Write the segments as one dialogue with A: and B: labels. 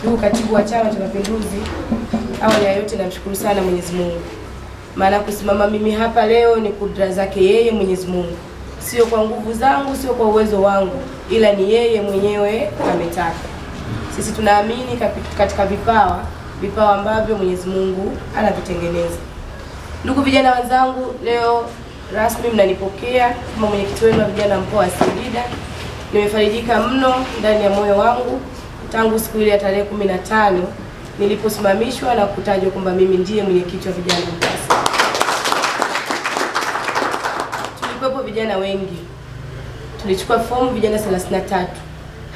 A: Ndugu Katibu wa Chama cha Mapinduzi, awali ya yote namshukuru sana Mwenyezi Mungu, maana kusimama mimi hapa leo ni kudra zake yeye Mwenyezi Mungu, sio kwa nguvu zangu, sio kwa uwezo wangu, ila ni yeye mwenyewe ametaka. Sisi tunaamini katika vipawa ambavyo Mwenyezi Mungu anavitengeneza. Ndugu vijana wenzangu, leo rasmi mnanipokea kama mwenyekiti wenu wa vijana mkoa wa Singida. Nimefarijika mno ndani ya moyo wangu tangu siku ile ya tarehe 15 niliposimamishwa na kutajwa kwamba mimi ndiye mwenyekiti wa vijana mkoa. Tulikuwepo vijana wengi, tulichukua fomu vijana 33.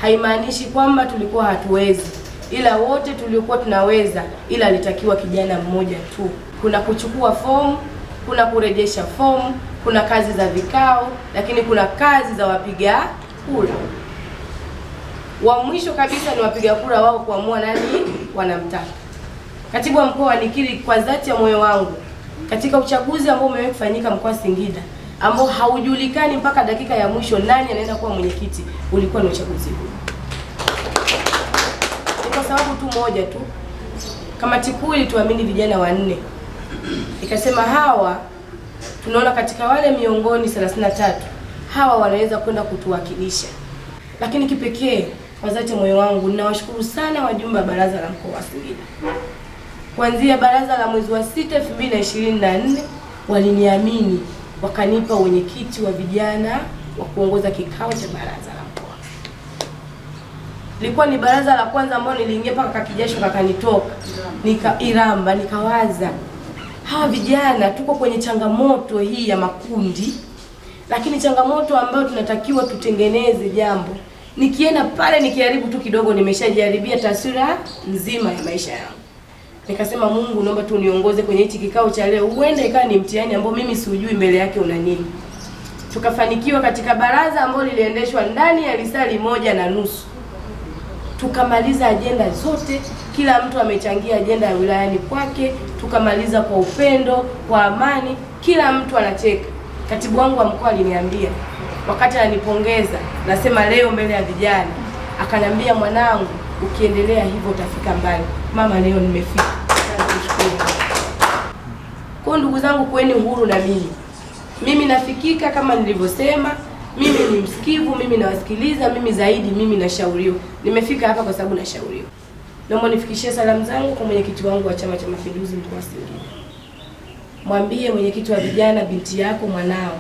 A: Haimaanishi kwamba tulikuwa hatuwezi, ila wote tulikuwa tunaweza, ila alitakiwa kijana mmoja tu. Kuna kuchukua fomu, kuna kurejesha fomu, kuna kazi za vikao, lakini kuna kazi za wapiga kura. Wa mwisho kabisa ni wapiga kura wao kuamua nani wanamtaka. Katibu wa mkoa, nikiri kwa dhati ya moyo wangu, katika uchaguzi ambao umewahi kufanyika mkoa wa Singida, ambao haujulikani mpaka dakika ya mwisho nani anaenda kuwa mwenyekiti, ulikuwa ni uchaguzi huu. Kwa sababu tu moja tu, kamati kuu ilituamini vijana 4. Ikasema hawa tunaona katika wale miongoni 33 hawa wanaweza kwenda kutuwakilisha. Lakini kipekee kwa dhati moyo wangu ninawashukuru sana wajumbe wa baraza la mkoa wa Singida. Kuanzia baraza la mwezi wa 6 2024 waliniamini, wakanipa wenyekiti wa vijana wa kuongoza kikao cha baraza la mkoa. Ilikuwa ni baraza la kwanza ambalo niliingia mpaka kakijasho kakanitoka. Iramba nikawaza, hawa vijana tuko kwenye changamoto hii ya makundi, lakini changamoto ambayo tunatakiwa tutengeneze jambo. Nikienda pale nikiharibu tu kidogo, nimeshajaribia taswira nzima ya maisha yangu. Nikasema, Mungu naomba tu niongoze kwenye hichi kikao cha leo, huenda ikawa ni mtihani ambao mimi sijui mbele yake una nini. Tukafanikiwa katika baraza ambalo liliendeshwa ndani ya lisali 1.5. Tukamaliza ajenda zote, kila mtu amechangia ajenda ya wilayani kwake, tukamaliza kwa upendo, kwa amani, kila mtu anacheka. Katibu wangu wa mkoa aliniambia wakati ananipongeza, nasema leo mbele ya vijana, akanambia, mwanangu, ukiendelea hivyo utafika mbali. Mama, leo nimefika. Kwa ndugu zangu, kweni uhuru na mimi nafikika kama nilivyosema. Mimi ni msikivu, mimi nawasikiliza, mimi zaidi, mimi nashauriwa. Nimefika hapa kwa sababu nashauriwa. Naomba nifikishie salamu zangu kwa mwenyekiti wangu wa Chama cha Mapinduzi mkoa wa Singida. Mwambie mwenyekiti wa vijana, binti yako, mwanao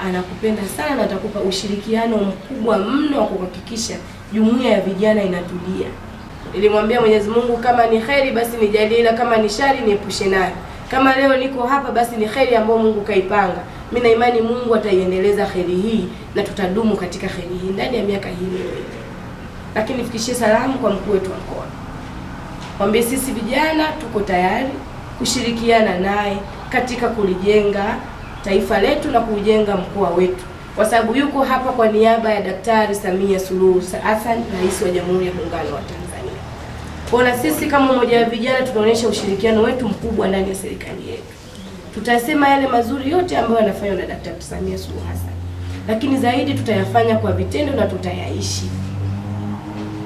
A: anakupenda sana, atakupa ushirikiano mkubwa mno wa kuhakikisha jumuiya ya vijana inatulia. Nilimwambia Mwenyezi Mungu, kama ni kheri basi nijalie, ila kama ni shari niepushe nayo. Kama leo niko hapa basi ni kheri ambayo Mungu kaipanga. Mimi na imani Mungu ataiendeleza kheri hii na tutadumu katika kheri hii ndani ya miaka hii miwili. Lakini nifikishie salamu kwa mkuu wetu wa mkoa. Mwambie sisi vijana tuko tayari kushirikiana naye katika kulijenga taifa letu na kujenga mkoa wetu, kwa sababu yuko hapa kwa niaba ya Daktari Samia Suluhu Hassan, Rais wa Jamhuri ya Muungano wa Tanzania. Kwa sisi kama mmoja wa vijana tunaonyesha ushirikiano wetu mkubwa ndani ya serikali yetu. Tutasema yale mazuri yote ambayo yanafanywa na Daktari Samia Suluhu Hassan, lakini zaidi tutayafanya kwa vitendo na tutayaishi.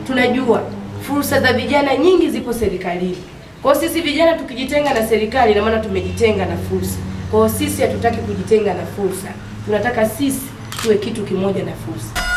A: Tunajua fursa za vijana nyingi zipo serikalini. Kwa sisi vijana tukijitenga na serikali, na maana tumejitenga na fursa. Kwa sisi hatutaki kujitenga na fursa. Tunataka sisi tuwe kitu kimoja na fursa.